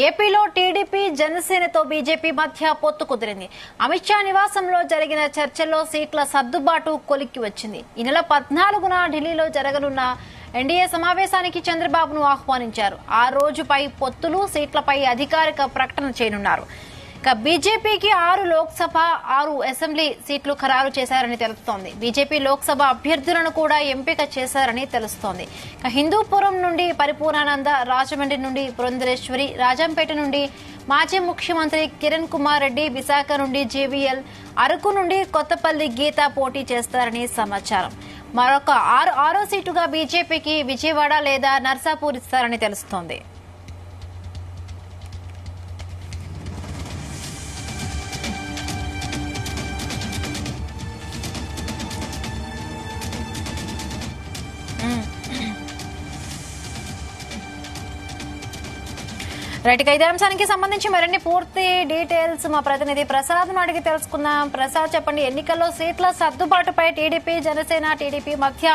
ఏపీలో టీడీపీ జనసేనతో బీజేపీ మధ్య పొత్తు కుదిరింది. అమిత్ షా నివాసంలో జరిగిన చర్చల్లో సీట్ల సర్దుబాటు కొలిక్కి వచ్చింది. ఈ నెల 14న ఢిల్లీలో జరగనున్న ఎన్డీఏ సమావేశానికి చంద్రబాబును ఆహ్వానించారు. ఆ రోజుపై పొత్తులు, సీట్లపై అధికారిక ప్రకటన చేయనున్నారు. ఇక బీజేపీకి 6 లోక్సభ 6 అసెంబ్లీ సీట్లు ఖరారు చేశారని తెలుస్తోంది. బీజేపీ లోక్సభ అభ్యర్థులను కూడా ఎంపిక చేశారని తెలుస్తోంది. ఇక హిందూపురం నుండి పరిపూర్ణానంద, రాజమండ్రి నుండి పురంధరేశ్వరి, రాజంపేట నుండి మాజీ ముఖ్యమంత్రి కిరణ్ కుమార్ రెడ్డి, విశాఖ నుండి జేవీఎల్, అరకు నుండి కొత్తపల్లి గీత పోటీ చేస్తారని సమాచారం. మరొక 6 సీటుగా బీజేపీకి విజయవాడ లేదా నర్సాపూర్ ఇస్తారని తెలుస్తోంది. రైట్, ఇదే అంశానికి సంబంధించి మరిన్ని పూర్తి డీటెయిల్స్ మా ప్రతినిధి ప్రసాద్ అడిగి తెలుసుకుందాం. ప్రసాద్, చెప్పండి, ఎన్నికల్లో సీట్ల సర్దుబాటుపై టీడీపీ, జనసేన, టీడీపీ మధ్య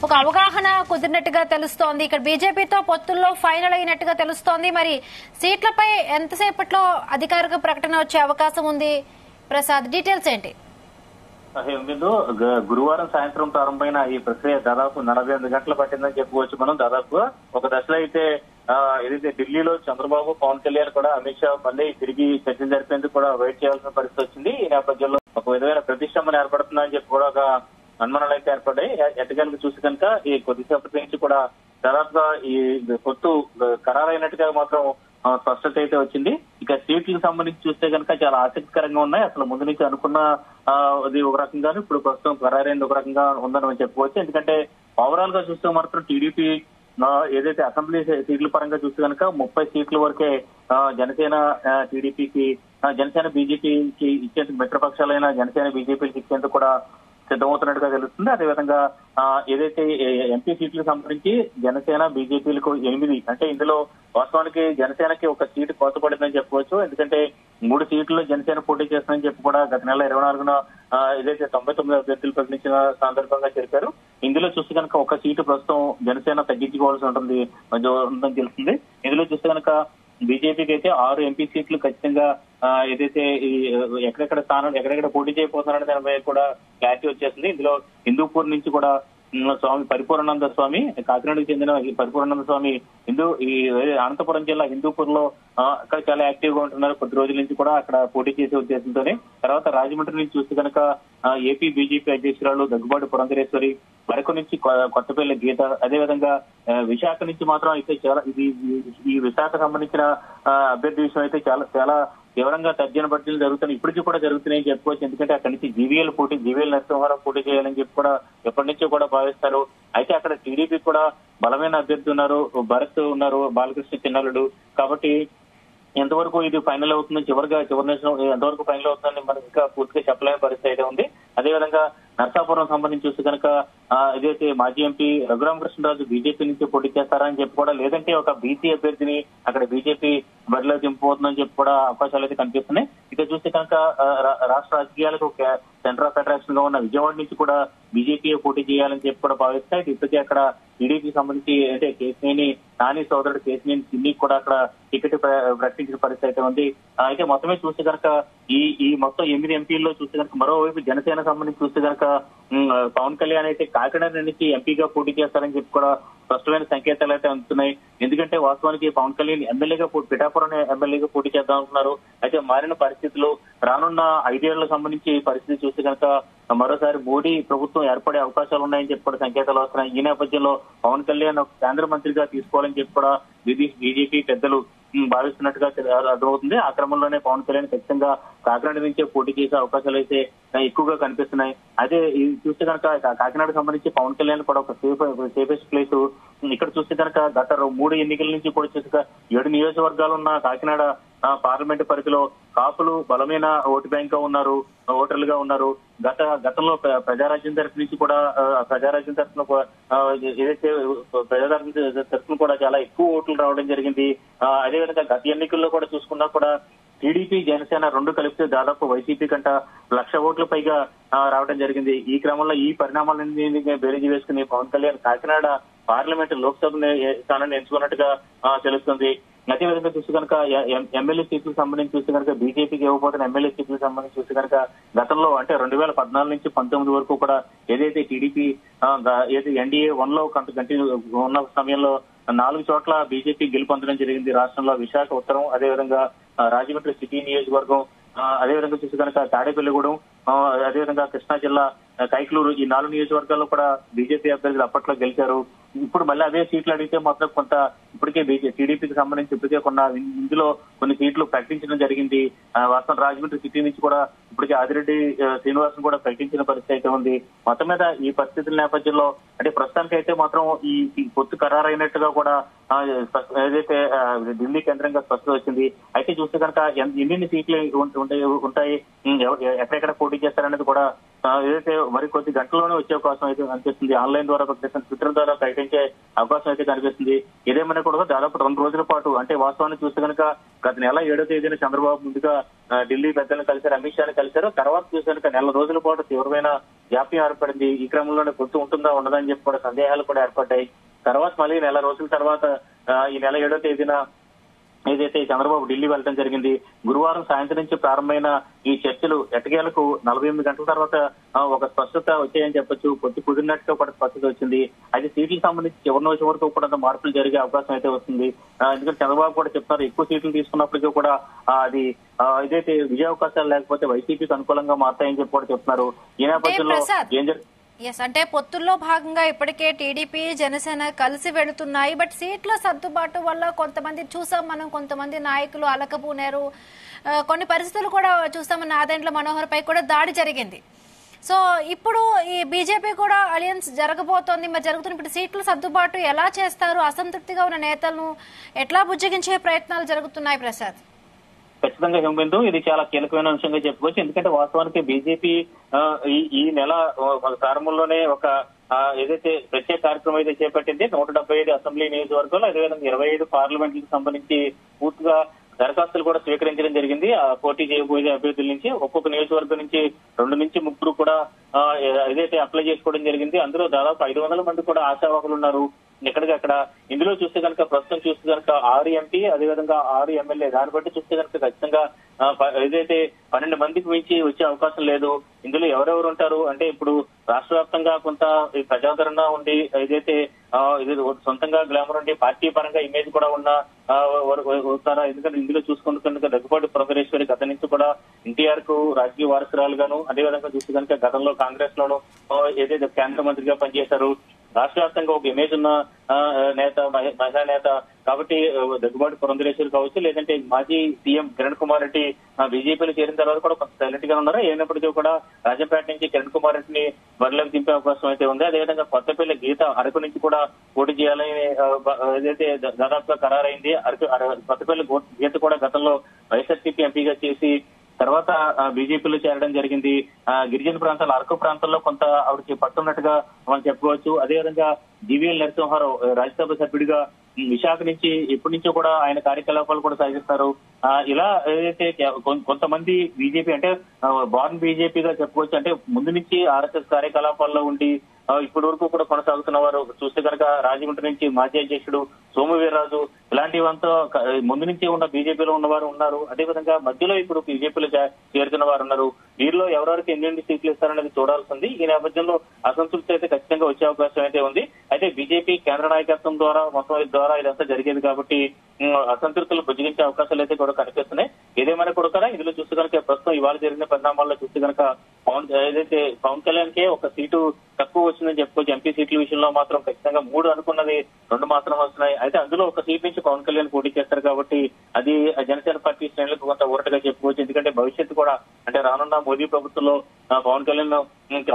ఒక అవగాహన కుదిరినట్టుగా తెలుస్తోంది. ఇక్కడ బీజేపీతో పొత్తుల్లో ఫైనల్ అయినట్టుగా తెలుస్తోంది. మరి సీట్లపై ఎంతసేపట్లో అధికారిక ప్రకటన వచ్చే అవకాశం ఉంది? ప్రసాద్, డీటెయిల్స్ ఏంటి? గురువారం సాయంత్రం ప్రారంభమైన ఈ ప్రక్రియ దాదాపు 48 గంటలు పట్టిందని చెప్పుకోవచ్చు. మనం దాదాపు ఒక దశలో అయితే ఏదైతే ఢిల్లీలో చంద్రబాబు, పవన్ కళ్యాణ్ కూడా అమిత్ షా మళ్ళీ తిరిగి చర్చలు జరిపేందుకు కూడా వెయిట్ చేయాల్సిన పరిస్థితి వచ్చింది. ఈ నేపథ్యంలో ఒక విధమైన ప్రతిష్టంభన ఏర్పడుతుందని చెప్పి కూడా ఒక అనుమానాలు అయితే ఏర్పడ్డాయి. ఎట్టగలకు చూసి కనుక ఈ కొద్దిసేపటి నుంచి కూడా దాదాపుగా ఈ పొత్తు ఖరారైనట్టుగా మాత్రం స్పష్టత అయితే వచ్చింది. ఇక సీట్లకు సంబంధించి చూస్తే కనుక చాలా ఆసక్తికరంగా ఉన్నాయి. అసలు ముందు నుంచి అనుకున్న అది ఒక రకంగాను, ఇప్పుడు ప్రస్తుతం ఖరారైంది ఒక రకంగా ఉందని చెప్పుకోవచ్చు. ఎందుకంటే ఓవరాల్ గా చూస్తే మాత్రం టీడీపీ ఏదైతే అసెంబ్లీ సీట్ల పరంగా చూస్తే కనుక 30 సీట్ల వరకే జనసేన టీడీపీకి, జనసేన బీజేపీకి ఇచ్చేందుకు మిత్రపక్షాలైన జనసేన బీజేపీకి ఇచ్చేందుకు కూడా సిద్ధమవుతున్నట్టుగా తెలుస్తుంది. అదేవిధంగా ఏదైతే ఎంపీ సీట్లకు సంబంధించి జనసేన బీజేపీలకు 8, అంటే ఇందులో వాస్తవానికి జనసేనకి ఒక సీటు కోతపడిందని చెప్పుకోవచ్చు. ఎందుకంటే 3 సీట్లు జనసేన పోటీ చేస్తుందని చెప్పి కూడా గత నెల 24న ఏదైతే 99 అభ్యర్థులు ప్రకటించిన సందర్భంగా తెలిపారు. ఇందులో చూస్తే కనుక ఒక సీటు ప్రస్తుతం జనసేన తగ్గించుకోవాల్సి ఉంటుందని తెలుస్తుంది. ఇందులో చూస్తే కనుక బీజేపీకి అయితే 6 ఎంపీ సీట్లు ఖచ్చితంగా ఏదైతే ఈ ఎక్కడెక్కడ పోటీ చేయబోతున్నారనే దానిపై కూడా క్లారిటీ వచ్చేసింది. ఇందులో హిందూపూర్ నుంచి కూడా స్వామి పరిపూర్ణానంద స్వామి, కాకినాడకు చెందిన పరిపూర్ణానంద స్వామి ఈ అనంతపురం జిల్లా హిందూపూర్ లో అక్కడ చాలా యాక్టివ్ గా ఉంటున్నారు. కొద్ది రోజుల నుంచి కూడా అక్కడ పోటీ చేసే ఉద్దేశంతోనే. తర్వాత రాజమండ్రి నుంచి చూస్తే కనుక ఏపీ బీజేపీ అధ్యక్షురాలు దగ్గుబాటి పురంధరేశ్వరి, అరకు నుంచి కొత్తపల్లి గీత, అదేవిధంగా విశాఖ నుంచి మాత్రం అయితే చాలా ఈ విశాఖ సంబంధించిన అభ్యర్థి విషయం అయితే చాలా తీవ్రంగా తర్జన భర్జనలు జరుగుతున్నాయి. ఇప్పటికీ కూడా జరుగుతున్నాయని చెప్పుకోవచ్చు. ఎందుకంటే అక్కడి నుంచి జీవీఎల్ నరసింహారావు పోటీ చేయాలని చెప్పి కూడా ఎప్పటి నుంచో కూడా భావిస్తారు. అయితే అక్కడ టీడీపీ కూడా బలమైన అభ్యర్థి ఉన్నారు, భరత్ ఉన్నారు, బాలకృష్ణ చిన్నారుడు. కాబట్టి ఎంతవరకు ఇది ఫైనల్ అవుతుందో చివరి నిమిషం ఎంతవరకు ఫైనల్ అవుతుందని మనకి ఇంకా పూర్తిగా చెప్పలేని పరిస్థితి అయితే ఉంది. అదేవిధంగా నర్సాపురం సంబంధించి చూస్తే కనుక ఏదైతే మాజీ ఎంపీ రఘురామకృష్ణరాజు బీజేపీ నుంచి పోటీ చేస్తారని చెప్పి కూడా, లేదంటే ఒక బీసీ అభ్యర్థిని అక్కడ బీజేపీ బరిలో దింపబోతుందని చెప్పి కూడా అవకాశాలు అయితే కనిపిస్తున్నాయి. ఇక చూస్తే కనుక రాష్ట్ర రాజకీయాలకు ఒక సెంటర్ ఆఫ్ అట్రాక్షన్ గా ఉన్న విజయవాడ నుంచి కూడా బీజేపీ పోటీ చేయాలని చెప్పి కూడా భావిస్తాయి. ఇప్పటికే అక్కడ టీడీపీ సంబంధించి అంటే కేసినేని నాని సోదరుడు కేసినేని చిన్ని కూడా అక్కడ టికెట్ ప్రకటించిన పరిస్థితి అయితే ఉంది. అయితే మొత్తమే చూస్తే కనుక ఈ మొత్తం 8 ఎంపీల్లో చూస్తే కనుక మరోవైపు జనసేన సంబంధించి చూస్తే కనుక పవన్ కళ్యాణ్ అయితే కాకినాడ నుంచి ఎంపీగా పోటీ చేస్తారని చెప్పి కూడా స్పష్టమైన సంకేతాలు అయితే అందుతున్నాయి. ఎందుకంటే వాస్తవానికి పవన్ కళ్యాణ్ పిఠాపురం ఎమ్మెల్యేగా పోటీ చేద్దాం అనుకున్నారు. అయితే మారిన పరిస్థితులు, రానున్న 5 ఏళ్లకు సంబంధించి పరిస్థితి చూస్తే కనుక మరోసారి మోడీ ప్రభుత్వం ఏర్పడే అవకాశాలు ఉన్నాయని చెప్పి కూడా సంకేతాలు వస్తున్నాయి. ఈ నేపథ్యంలో పవన్ కళ్యాణ్ కేంద్ర మంత్రిగా తీసుకోవాలని చెప్పి కూడా బీజేపీ పెద్దలు భావిస్తున్నట్టుగా అర్థమవుతుంది. ఆ క్రమంలోనే పవన్ కళ్యాణ్ ఖచ్చితంగా కాకినాడ నుంచే పోటీ చేసే అవకాశాలు అయితే ఎక్కువగా కనిపిస్తున్నాయి. అదే చూస్తే కనుక కాకినాడకు సంబంధించి పవన్ కళ్యాణ్ కూడా ఒక సేఫెస్ట్ ప్లేస్. ఇక్కడ చూస్తే కనుక గత 3 ఎన్నికల నుంచి కూడా చూస్తే 7 నియోజకవర్గాలు ఉన్న కాకినాడ పార్లమెంట్ పరిధిలో కాపులు బలమైన ఓటు బ్యాంక్ గా ఉన్నారు, ఓటర్లుగా ఉన్నారు. గతంలో ప్రజారాజ్యం తరఫు నుంచి కూడా ప్రజారాజ్యం తరఫున ఏదైతే ప్రజారాజ్యం తరఫున కూడా చాలా ఎక్కువ ఓట్లు రావడం జరిగింది. అదేవిధంగా గత ఎన్నికల్లో కూడా చూసుకున్నా కూడా టీడీపీ జనసేన 2 కలిపితే దాదాపు వైసీపీ కంట 1,00,000 ఓట్ల పైగా రావడం జరిగింది. ఈ క్రమంలో ఈ పరిణామాలన్నీ బేరీజు వేసుకుని పవన్ కళ్యాణ్ కాకినాడ పార్లమెంట్ లోక్సభ స్థానాన్ని ఎంచుకున్నట్టుగా తెలుస్తుంది. అదేవిధంగా చూస్తే కనుక ఎమ్మెల్యే సీట్లకు సంబంధించి చూస్తే కనుక బీజేపీకి ఇవ్వబోతున్న ఎమ్మెల్యే సీట్లకు సంబంధించి చూస్తే కనుక గతంలో అంటే 2014 నుంచి 19 వరకు కూడా ఏదైతే టీడీపీ ఏదైతే ఎన్డీఏ 1 లో కంటిన్యూ ఉన్న సమయంలో 4 చోట్ల బీజేపీ గెలుపొందడం జరిగింది రాష్ట్రంలో. విశాఖ ఉత్తరం, అదేవిధంగా రాజమండ్రి సిటీ నియోజకవర్గం, అదేవిధంగా చూస్తే కనుక తాడేపల్లిగూడెం, అదేవిధంగా కృష్ణా జిల్లా కైకలూరు, ఈ 4 నియోజకవర్గాల్లో కూడా బీజేపీ అభ్యర్థులు అప్పట్లో గెలిచారు. ఇప్పుడు మళ్ళీ అదే సీట్లు అడిగితే మాత్రం కొంత ఇప్పటికే టీడీపీకి సంబంధించి ఇప్పటికే ఇందులో కొన్ని సీట్లు ప్రకటించడం జరిగింది. వాస్తవం రాజమండ్రి సిటీ నుంచి కూడా ఇప్పటికే ఆదిరెడ్డి శ్రీనివాసన్ కూడా ప్రకటించిన పరిస్థితి అయితే ఉంది. మొత్తం మీద ఈ పరిస్థితుల నేపథ్యంలో అంటే ప్రస్తుతానికి అయితే మాత్రం ఈ పొత్తు ఖరారైనట్టుగా కూడా ఏదైతే ఢిల్లీ కేంద్రంగా స్పష్టత వచ్చింది. అయితే చూస్తే కనుక ఎన్ని సీట్లు ఉంటాయి, ఎక్కడెక్కడ పోటీ చేస్తారనేది కూడా ఏదైతే మరి కొద్ది గంటల్లోనే వచ్చే అవకాశం అయితే అనిపిస్తుంది. ఆన్లైన్ ద్వారా ట్విట్టర్ ద్వారా ప్రకటించే అవకాశం అయితే కనిపిస్తుంది. ఇదేమైనా కూడా దాదాపు 2 రోజుల పాటు అంటే వాస్తవాన్ని చూస్తే కనుక గత నెల 7వ తేదీన చంద్రబాబు ముందుగా ఢిల్లీ పెద్దలను కలిశారు, అమిత్ షాని కలిశారు. తర్వాత చూస్తే కనుక నెల రోజుల పాటు తీవ్రమైన జాప్యం ఏర్పడింది. ఈ క్రమంలోనే పొత్తు ఉంటుందా ఉండదా అని చెప్పి కూడా సందేహాలు కూడా ఏర్పడ్డాయి. తర్వాత మళ్ళీ నెల రోజుల తర్వాత ఈ నెల 7వ తేదీన ఏదైతే చంద్రబాబు ఢిల్లీ వెళ్ళడం జరిగింది. గురువారం సాయంత్రం నుంచి ప్రారంభమైన ఈ చర్చలు ఎట్టకేలకు 48 గంటల తర్వాత ఒక స్పష్టత వచ్చాయని చెప్పొచ్చు. పొత్తు కుదిరినట్టుగా కూడా స్పష్టత వచ్చింది. అయితే సీట్లకు సంబంధించి చివరి వరకు కూడా మార్పులు జరిగే అవకాశం అయితే వస్తుంది. ఎందుకంటే చంద్రబాబు కూడా చెప్తున్నారు, ఎక్కువ సీట్లు తీసుకున్నప్పటికీ కూడా అది ఏదైతే విజయ అవకాశాలు లేకపోతే వైసీపీకి అనుకూలంగా మారుతాయని చెప్పి కూడా చెప్తున్నారు. ఈ నేపథ్యంలో అంటే పొత్తుల్లో భాగంగా ఇప్పటికే టీడీపీ జనసేన కలిసి వెళుతున్నాయి. బట్ సీట్ల సర్దుబాటు వల్ల కొంతమంది చూసాం మనం, కొంతమంది నాయకులు అలకబూనారు. కొన్ని పరిస్థితులు కూడా చూస్తామన్న నాదెండ్ల మనోహర్ పై కూడా దాడి జరిగింది. సో ఇప్పుడు ఈ బీజేపీ కూడా అలయన్స్ జరగబోతోంది. మరి జరుగుతున్న ఇప్పుడు సీట్ల సర్దుబాటు ఎలా చేస్తారు? అసంతృప్తిగా ఉన్న నేతలను ఎట్లా బుజ్జగించే ప్రయత్నాలు జరుగుతున్నాయి ప్రసాద్? ఖచ్చితంగా హింబిందు ఇది చాలా కీలకమైన అంశంగా చెప్పుకోవచ్చు. ఎందుకంటే వాస్తవానికి బీజేపీ ఈ నెల ప్రారంభంలోనే ఒక ఏదైతే ప్రత్యేక కార్యక్రమం అయితే చేపట్టింది. 175 అసెంబ్లీ నియోజకవర్గాలు, అదేవిధంగా 25 పార్లమెంట్లకు సంబంధించి పూర్తిగా దరఖాస్తులు కూడా స్వీకరించడం జరిగింది. పోటీ చేయబోయే అభ్యర్థుల నుంచి ఒక్కొక్క నియోజకవర్గం నుంచి 2 నుంచి 3 కూడా ఏదైతే అప్లై చేసుకోవడం జరిగింది. అందులో దాదాపు 500 మంది కూడా ఆశావాహులు ఉన్నారు ఎక్కడికక్కడ. ఇందులో చూస్తే కనుక ప్రస్తుతం చూస్తే కనుక 6 ఎంపీ, అదేవిధంగా 6 ఎమ్మెల్యే, దాన్ని బట్టి చూస్తే కనుక ఖచ్చితంగా ఏదైతే 12 మందికి మించి వచ్చే అవకాశం లేదు. ఇందులో ఎవరెవరు ఉంటారు అంటే ఇప్పుడు రాష్ట్ర వ్యాప్తంగా కొంత ప్రజాదరణ ఉండి ఏదైతే సొంతంగా గ్లామర్ ఉండి పార్టీ పరంగా ఇమేజ్ కూడా ఉన్న వస్తారా. ఎందుకంటే ఇందులో చూసుకుంటే దగ్గుబాటి పురంధరేశ్వరి గత నుంచి కూడా ఎన్టీఆర్ కు రాజకీయ వారసురాలుగాను, అదేవిధంగా చూస్తే కనుక గతంలో కాంగ్రెస్ లోను ఏదైతే కేంద్ర మంత్రిగా పనిచేశారు. రాష్ట్ర వ్యాప్తంగా ఒక ఇమేజ్ ఉన్న నేత, మహిళా నేత కాబట్టి దగ్గుబాటి పురంధరేశ్వరి కావచ్చు, లేదంటే మాజీ సీఎం కిరణ్ కుమార్ రెడ్డి బీజేపీలో చేరిన తర్వాత కూడా కొంత సైలెంట్ గా ఉన్నారు. అయినప్పటికీ కూడా రాజంపేట నుంచి కిరణ్ కుమార్ రెడ్డిని బరిలోకి దింపే అవకాశం అయితే ఉంది. అదేవిధంగా కొత్తపల్లి గీత అరకు నుంచి కూడా పోటీ చేయాలని ఏదైతే దాదాపుగా ఖరారైంది. కొత్తపల్లి గీత కూడా గతంలో వైఎస్ఆర్సీపీ ఎంపీగా చేసి తర్వాత బీజేపీలో చేరడం జరిగింది. గిరిజన ప్రాంతాలు, అరకు ప్రాంతాల్లో కొంత ఆవిడకి పట్టున్నట్టుగా మనం చెప్పుకోవచ్చు. అదేవిధంగా జీవీఎల్ నరసింహారావు రాజ్యసభ సభ్యుడిగా విశాఖ నుంచి ఎప్పటి నుంచో కూడా ఆయన కార్యకలాపాలు కూడా సాగిస్తారు. ఇలా ఏదైతే కొంతమంది బీజేపీ అంటే బార్న్ బీజేపీగా చెప్పుకోవచ్చు. అంటే ముందు నుంచి ఆర్ఎస్ఎస్ కార్యకలాపాల్లో ఉండి ఇప్పటి వరకు కూడా కొనసాగుతున్న వారు చూస్తే కనుక రాజమండ్రి నుంచి మాజీ అధ్యక్షుడు సోము వీర్రాజు ఇలాంటివంతా ముందు నుంచి ఉన్న బీజేపీలో ఉన్నవారు ఉన్నారు. అదేవిధంగా మధ్యలో ఇప్పుడు బీజేపీలో చేరుతున్న వారు ఉన్నారు. వీరిలో ఎవరెవరికి ఎన్ని సీట్లు ఇస్తారనేది చూడాల్సింది. ఈ నేపథ్యంలో అసంతృప్తి అయితే ఖచ్చితంగా వచ్చే అవకాశం అయితే ఉంది. అయితే బీజేపీ కేంద్ర నాయకత్వం ద్వారా మొత్తం ద్వారా ఇదంతా జరిగేది కాబట్టి అసంతృప్తులు బుజ్జిగించే అవకాశాలు అయితే కూడా కనిపిస్తున్నాయి. ఏదేమైనా కూడా ఇందులో చూస్తే కనుక ప్రస్తుతం ఇవాళ జరిగిన పరిణామాల్లో చూస్తే కనుక ఏదైతే పవన్ కళ్యాణ్ కే ఒక సీటు తక్కువ వచ్చిందని చెప్పుకోవచ్చు. ఎంపీ సీట్ల విషయంలో మాత్రం ఖచ్చితంగా 3 అనుకున్నది 2 మాత్రం వస్తున్నాయి. అయితే అందులో ఒక సీట్ నుంచి పవన్ కళ్యాణ్ పోటీ చేస్తారు కాబట్టి అది జనసేన పార్టీ శ్రేణులకు కొంత ఊరటగా చెప్పుకోవచ్చు. ఎందుకంటే భవిష్యత్తు కూడా అంటే రానున్న మోదీ ప్రభుత్వంలో పవన్ కళ్యాణ్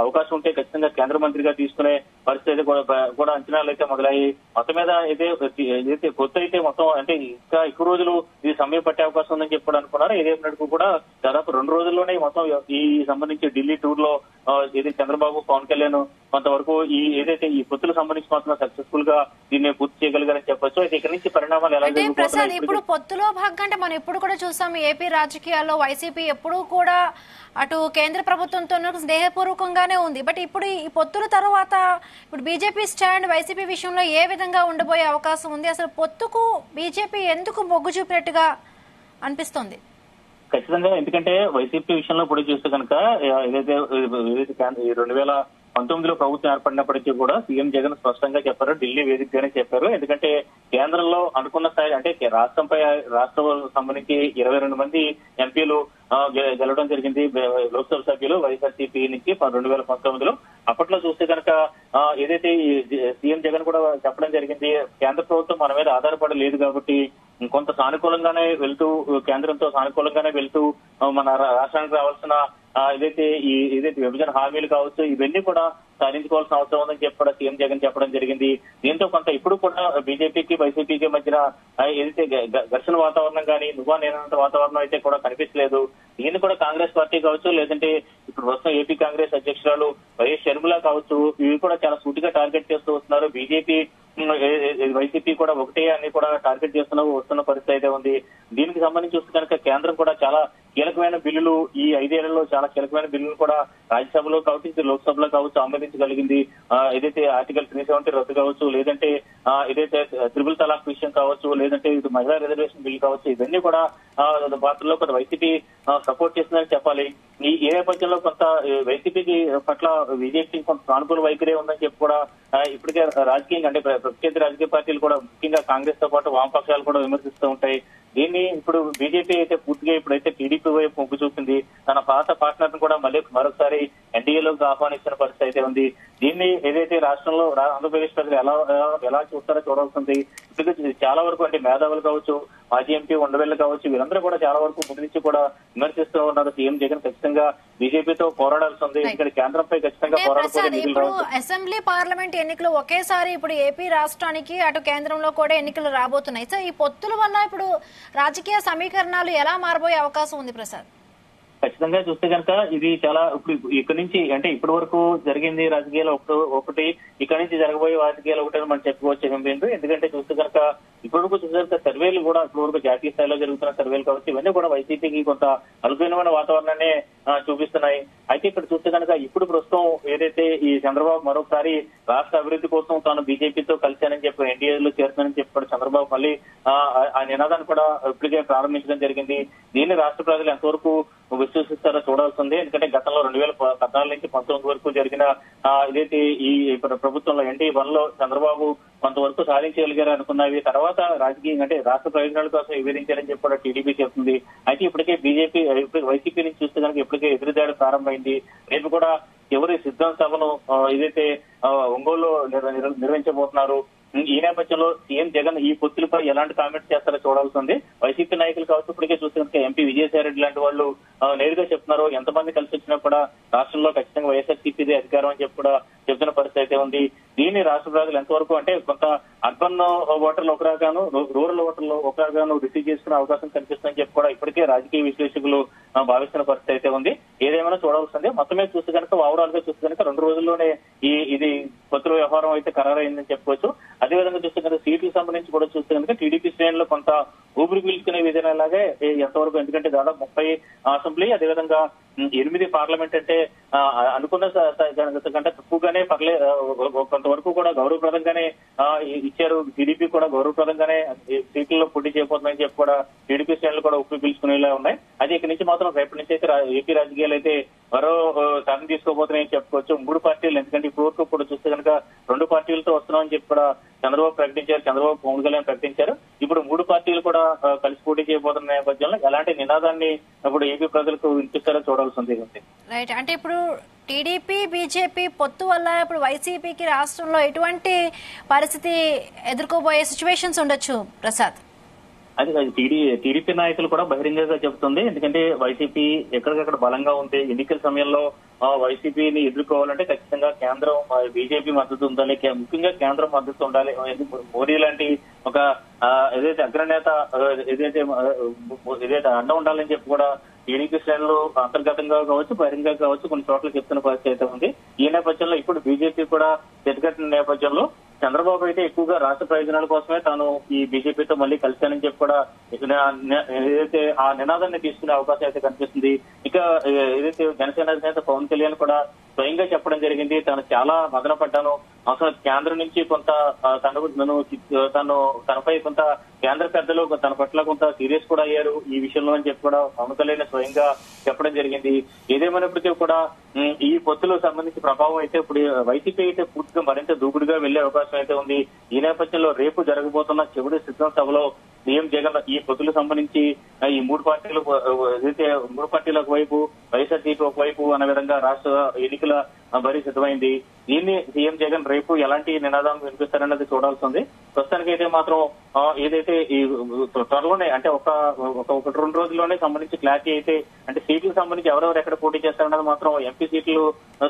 అవకాశం ఉంటే ఖచ్చితంగా కేంద్ర మంత్రిగా తీసుకునే పరిస్థితి కూడా అంచనాలు అయితే మొదలయ్యి మొత్తం మీద ఏదైతే కొత్త అయితే మొత్తం అంటే ఇంకా ఎక్కువ రోజులు ఇది సమయం పట్టే అవకాశం ఉందని చెప్పి అనుకున్నారు. ఏదేమైనట్టు కూడా దాదాపు 2 రోజుల్లోనే మొత్తం ఈ సంబంధించి ఢిల్లీ టూర్ లో ఇది చంద్రబాబు పవన్ కళ్యాణ్ కొంతవరకు ఏదైతే ఈ పొత్తులకు సంబంధించి మాత్రం సక్సెస్ఫుల్ గా దీన్ని పూర్తి చేయగలిగారని చెప్పొచ్చు. అయితే ఇక్కడ నుంచి పరిణామాలు ఎలా జరుగుతున్నాయి? ఇప్పుడు పొత్తులో భాగంగా అంటే మనం ఇప్పుడు కూడా చూసాం ఏపీ రాజకీయాల్లో వైసీపీ ఎప్పుడూ కూడా అటు కేంద్ర ప్రభుత్వంతో స్నేహపూర్వకంగానే ఉంది. బట్ ఇప్పుడు ఈ పొత్తుల తర్వాత ఇప్పుడు బీజేపీ స్టాండ్ వైసీపీ విషయంలో ఏ విధంగా ఉండబోయే అవకాశం ఉంది? అసలు పొత్తుకు బీజేపీ ఎందుకు మొగ్గు చూపినట్టుగా అనిపిస్తోంది? ఖచ్చితంగా, ఎందుకంటే వైసీపీ విషయంలో ఇప్పుడు చూస్తే కనుక ఏదైతే 2019లో ప్రభుత్వం ఏర్పడినప్పటికీ కూడా సీఎం జగన్ స్పష్టంగా చెప్పారు, ఢిల్లీ వేదికగానే చెప్పారు. ఎందుకంటే కేంద్రంలో అనుకున్న స్థాయి అంటే రాష్ట్రం సంబంధించి 22 మంది ఎంపీలు గెలవడం జరిగింది, లోక్సభ సభ్యులు వైఎస్ఆర్సీపీ నుంచి 2019లో. అప్పట్లో చూస్తే కనుక ఏదైతే సీఎం జగన్ కూడా చెప్పడం జరిగింది, కేంద్ర ప్రభుత్వం మన మీద ఆధారపడి లేదు కాబట్టి కొంత సానుకూలంగానే వెళ్తూ కేంద్రంతో సానుకూలంగానే వెళ్తూ మన రాష్ట్రానికి రావాల్సిన ఏదైతే విభజన హామీలు కావచ్చు ఇవన్నీ కూడా సాధించుకోవాల్సిన అవసరం ఉందని చెప్పి కూడా సీఎం జగన్ చెప్పడం జరిగింది. దీంతో కొంత ఇప్పుడు కూడా బీజేపీకి వైసీపీకి మధ్యన ఏదైతే ఘర్షణ వాతావరణం కానీ నువ్వా నేనంత వాతావరణం అయితే కూడా కనిపించలేదు. దీన్ని కూడా కాంగ్రెస్ పార్టీ కావచ్చు, లేదంటే ఇప్పుడు ప్రస్తుతం ఏపీ కాంగ్రెస్ అధ్యక్షురాలు వైఎస్ షర్మిల కావచ్చు, ఇవి కూడా చాలా సూటిగా టార్గెట్ చేస్తూ వస్తున్నారు. బీజేపీ వైసీపీ కూడా ఒకటే అని కూడా టార్గెట్ వస్తున్న పరిస్థితి అయితే ఉంది. దీనికి సంబంధించి చూస్తే కనుక కేంద్రం కూడా చాలా కీలకమైన బిల్లులు ఈ 5 ఏళ్లలో చాలా కీలకమైన బిల్లులు కూడా రాజ్యసభలో కావచ్చు లోక్సభలో కావచ్చు ఆమోదించగలిగింది. ఏదైతే ఆర్టికల్ 370 రద్దు కావచ్చు, లేదంటే ఏదైతే త్రిపుల్ తలాక్ విషయం కావచ్చు, లేదంటే ఇది మహిళా రిజర్వేషన్ బిల్ కావచ్చు, ఇవన్నీ కూడా వాటిల్లో కొంత వైసీపీ సపోర్ట్ చేస్తుందని చెప్పాలి. ఈ నేపథ్యంలో కొంత వైసీపీకి పట్ల బీజేపీ కొంత సానుకూల వైఖరి ఉందని చెప్పి కూడా ఇప్పటికే రాజకీయంగా అంటే ప్రత్యర్థి రాజకీయ పార్టీలు కూడా ముఖ్యంగా కాంగ్రెస్ తో పాటు వామపక్షాలు కూడా విమర్శిస్తూ ఉంటాయి. దీన్ని ఇప్పుడు బీజేపీ అయితే పూర్తిగా ఇప్పుడైతే టీడీపీ వైపు మొగ్గు చూపింది. తన పాత పార్ట్నర్ ను కూడా మరొకసారి ఎన్డీఏలోకి ఆహ్వానిస్తున్న పరిస్థితి అయితే ఉంది. దీన్ని ఏదైతే రాష్ట్రంలో ఆంధ్రప్రదేశ్ ప్రజలు ఎలా చూస్తారో చూడాల్సింది. ఇప్పటికే చాలా వరకు అంటే మేధావులు కావచ్చు, మాజీ ఎంపీ ఉండవెల్లి కావచ్చు, వీరందరూ కూడా చాలా వరకు ముందు నుంచి కూడా విమర్శిస్తూ ఉన్నారు. సీఎం జగన్ ఖచ్చితంగా బీజేపీతో పోరాడాల్సి ఉంది. ఇక్కడ కేంద్రంపై ఖచ్చితంగా ఇప్పుడు అసెంబ్లీ పార్లమెంట్ ఎన్నికలు ఒకేసారి ఇప్పుడు ఏపీ రాష్ట్రానికి అటు కేంద్రంలో కూడా ఎన్నికలు రాబోతున్నాయి. సో ఈ పొత్తుల వల్ల ఇప్పుడు రాజకీయ సమీకరణాలు ఎలా మారబోయే అవకాశం ఉంది ప్రసాద్? ఖచ్చితంగా చూస్తే కనుక ఇది చాలా ఇప్పుడు ఇక్కడి నుంచి అంటే ఇప్పటి వరకు జరిగింది రాజకీయాలు ఒకటి, ఇక్కడ నుంచి జరగబోయే రాజకీయాలు ఒకటి మనం చెప్పుకోవచ్చు. ఎందుకంటే చూస్తే కనుక ఇప్పటి వరకు చూస్తే కనుక సర్వేలు కూడా ఇప్పటి వరకు జాతీయ స్థాయిలో జరుగుతున్న సర్వేలు కావచ్చు, ఇవన్నీ కూడా వైసీపీకి కొంత అనుకూలమైన వాతావరణాన్ని చూపిస్తున్నాయి. అయితే ఇక్కడ చూస్తే కనుక ఇప్పుడు ప్రస్తుతం ఏదైతే ఈ చంద్రబాబు మరొకసారి రాష్ట్ర అభివృద్ధి కోసం తాను బీజేపీతో కలిశానని చెప్పి ఎన్డీఏలో చేరుతానని చెప్పి చంద్రబాబు మళ్ళీ ఆ నినాదాన్ని కూడా ఇప్పటికే ప్రారంభించడం జరిగింది. దీన్ని రాష్ట్ర ప్రజలు ఎంతవరకు విశ్వసిస్తారో చూడాల్సింది. ఎందుకంటే గతంలో 2014 నుంచి 19 వరకు జరిగిన ఏదైతే ఈ ప్రభుత్వంలో ND1 లో చంద్రబాబు కొంతవరకు సాధించగలిగారు అనుకున్నవి తర్వాత రాజకీయంగా అంటే రాష్ట్ర ప్రయోజనాల కోసం వివరించారని చెప్పి కూడా టీడీపీ చెప్తుంది. అయితే ఇప్పటికే బీజేపీ వైసీపీ నుంచి చూస్తే కనుక ఇప్పటికే ఎదురుదాడి ప్రారంభమైంది. రేపు కూడా ఎవరి సిద్ధం సభను ఏదైతే ఒంగోలులో నిర్వహించబోతున్నారు. ఈ నేపథ్యంలో సీఎం జగన్ ఈ పొత్తులపై ఎలాంటి కామెంట్స్ చేస్తారో చూడాల్సింది. వైసీపీ నాయకులు కావచ్చు ఇప్పటికే చూస్తే ఎంపీ విజయసాయి రెడ్డి లాంటి వాళ్ళు నేరుగా చెప్తున్నారు, ఎంతమంది కలిసి వచ్చినా కూడా రాష్ట్రంలో ఖచ్చితంగా వైఎస్ఆర్సీపీదే అధికారం అని చెప్పి కూడా చెప్తున్న పరిస్థితి అయితే ఉంది. దీన్ని రాష్ట్ర ప్రజలు ఎంతవరకు అంటే కొంత అర్బన్ ఓటర్లు ఒకరాగాను రూరల్ ఓటర్లు ఒకరాగాను రిసీవ్ చేసుకునే అవకాశం కనిపిస్తుందని చెప్పి కూడా ఇప్పటికే రాజకీయ విశ్లేషకులు భావిస్తున్న పరిస్థితి అయితే ఉంది. ఏదేమైనా చూడాల్సిందే. మొత్తమే చూస్తే కనుక ఓవరాల్ గా చూస్తే కనుక 2 రోజుల్లోనే ఇది పొత్తుల వ్యవహారం అయితే ఖరారైందని చెప్పుకోవచ్చు. అదేవిధంగా చూస్తే కనుక సీట్లకు సంబంధించి కూడా చూస్తే కనుక టీడీపీ శ్రేణులు కొంత ఊపిరి పీల్చుకునే విధానాలాగే ఎంతవరకు, ఎందుకంటే దాదాపు 30 అసెంబ్లీ అదేవిధంగా 8 పార్లమెంట్ అంటే అనుకున్న కంటే తక్కువగానే కొంతవరకు కూడా గౌరవప్రదంగానే ఇచ్చారు. టీడీపీ కూడా గౌరవప్రదంగానే సీట్లలో పోటీ చేయబోతుందని చెప్పి కూడా టీడీపీ శ్రేణులు కూడా ఊపిరి పీల్చుకునేలా ఉన్నాయి. అయితే ఇక్కడి నుంచి మాత్రం రేపటి నుంచి అయితే ఏపీ రాజకీయాలు అయితే మరో టర్న్ తీసుకోబోతున్నాయని చెప్పుకోవచ్చు. 3 పార్టీలు, ఎందుకంటే ఇప్పుడు వరకు కూడా చూస్తే కనుక 2 పార్టీలతో వస్తున్నామని చెప్పి కూడా చంద్రబాబు ప్రకటించారు, చంద్రబాబు పవన్ కళ్యాణ్ ప్రకటించారు. ఇప్పుడు 3 పార్టీలు కూడా కలిసి పోటీ చేయబోతున్న నేపథ్యంలో ఎలాంటి నినాదాన్ని ఇప్పుడు ఏపీ ప్రజలకు వినిపిస్తారో చూడాల్సింది. రైట్, అంటే ఇప్పుడు టీడీపీ బీజేపీ పొత్తు వల్ల ఇప్పుడు వైసీపీకి రాష్ట్రంలో ఎటువంటి పరిస్థితి ఎదుర్కోబోయే సిచ్యువేషన్స్ ఉండొచ్చు ప్రసాద్? అది టీడీపీ నాయకులు కూడా బహిరంగంగా చెబుతుంది. ఎందుకంటే వైసీపీ ఎక్కడికక్కడ బలంగా ఉంది. ఎన్నికల సమయంలో వైసీపీని ఎదుర్కోవాలంటే ఖచ్చితంగా కేంద్రం బీజేపీ మద్దతు ఉండాలి, ముఖ్యంగా కేంద్రం మద్దతు ఉండాలి. మోడీ లాంటి ఒక ఏదైతే అగ్రనేత ఏదైతే అండ ఉండాలని చెప్పి కూడా టీడీపీ శ్రేణులు అంతర్గతంగా కావచ్చు, బహిరంగంగా కావచ్చు కొన్ని చోట్ల చెప్తున్న పరిస్థితి అయితే ఉంది. ఈ నేపథ్యంలో ఇప్పుడు బీజేపీ కూడా జతకట్టిన నేపథ్యంలో చంద్రబాబు అయితే ఎక్కువగా రాష్ట్ర ప్రయోజనాల కోసమే తాను ఈ బీజేపీతో మళ్ళీ కలిశానని చెప్పి కూడా ఏదైతే ఆ నినాదాన్ని తీసుకునే అవకాశం అయితే కనిపిస్తుంది. ఇక ఏదైతే జనసేన అధినేత పవన్ కళ్యాణ్ కూడా స్వయంగా చెప్పడం జరిగింది, తాను చాలా మదన పడ్డాను, అసలు కేంద్రం నుంచి కొంత తనపై కొంత కేంద్ర పెద్దలు తన పట్ల కొంత సీరియస్ కూడా అయ్యారు ఈ విషయంలో అని చెప్పి కూడా పవన్ కళ్యాణ్ స్వయంగా చెప్పడం జరిగింది. ఏదేమైనప్పటికీ కూడా ఈ పొత్తులకు సంబంధించి ప్రభావం అయితే ఇప్పుడు వైసీపీ అయితే పూర్తిగా మరింత దూకుడుగా వెళ్లే అవకాశం అయితే ఉంది. ఈ నేపథ్యంలో రేపు జరగబోతున్న చివరి సిద్ధం సభలో సీఎం జగన్ ఈ పొత్తులకు సంబంధించి ఈ మూడు పార్టీలకు వైపు వైఎస్ఆర్సీపీ ఒకవైపు అనే విధంగా రాష్ట్ర ఎన్నికల బరి సిద్ధమైంది. దీన్ని సీఎం జగన్ రేపు ఎలాంటి నినాదం వినిపిస్తారన్నది చూడాల్సి ఉంది. ప్రస్తుతానికైతే మాత్రం ఏదైతే ఈ త్వరలోనే అంటే ఒకటి రెండు రోజుల్లోనే సంబంధించి క్లారిటీ అయితే అంటే సీట్లకు సంబంధించి ఎవరెవరు ఎక్కడ పోటీ చేస్తారన్నది మాత్రం ఎంపీ సీట్లు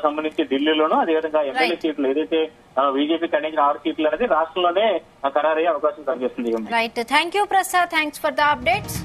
సంబంధించి ఢిల్లీలోనూ అదేవిధంగా ఎమ్మెల్యే సీట్లు ఏదైతే బీజేపీ ఖండించిన 6 సీట్లు అనేది రాష్ట్రంలోనే ఖరారయ్యే అవకాశం కనిపిస్తుంది. Right, thank you Prasad, thanks for the updates.